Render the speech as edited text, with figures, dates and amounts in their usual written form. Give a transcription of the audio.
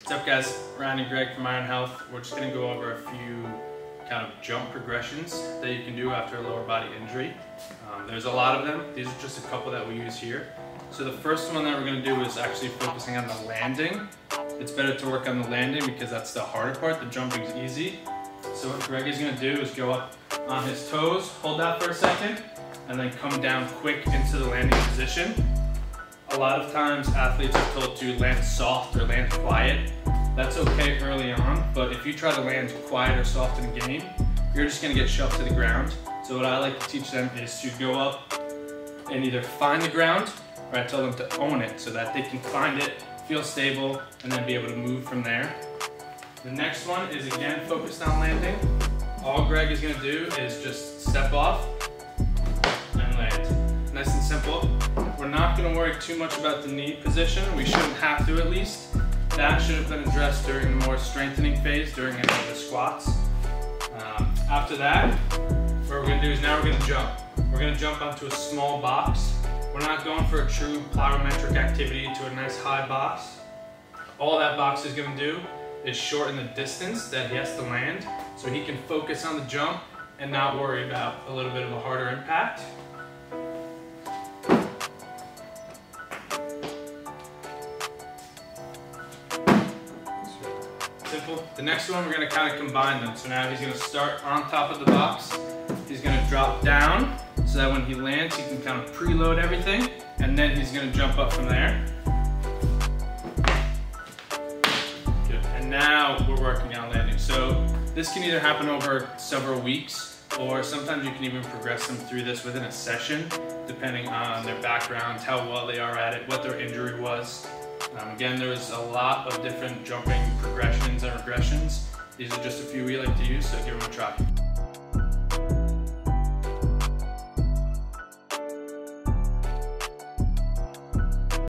What's up guys, Ryan and Greg from Iron Health. We're just going to go over a few kind of jump progressions that you can do after a lower body injury. There's a lot of them. These are just a couple that we use here. So the first one that we're going to do is actually focusing on the landing. It's better to work on the landing because that's the harder part. The jumping is easy. So what Greg is going to do is go up on his toes, hold that for a second, and then come down quick into the landing position. A lot of times athletes are told to land soft or land quiet. That's okay early on, but if you try to land quiet or soft in a game, you're just going to get shoved to the ground. So what I like to teach them is to go up and either find the ground, or I tell them to own it so that they can find it, feel stable, and then be able to move from there. The next one is again focused on landing. All Greg is going to do is just step off and land. Nice and simple. We're not going to worry too much about the knee position. We shouldn't have to, at least. That should have been addressed during the more strengthening phase, during any of the squats. After that, what we're going to do is now we're going to jump. We're going to jump onto a small box. We're not going for a true plyometric activity to a nice high box. All that box is going to do is shorten the distance that he has to land so he can focus on the jump and not worry about a little bit of a harder impact. Simple. The next one, we're going to kind of combine them. So now he's going to start on top of the box. He's going to drop down so that when he lands, he can kind of preload everything, and then he's going to jump up from there. Good. And now we're working on landing. So this can either happen over several weeks, or sometimes you can even progress them through this within a session, depending on their background, how well they are at it, what their injury was. Again, there's a lot of different jumping progressions and regressions. These are just a few we like to use, so give them a try.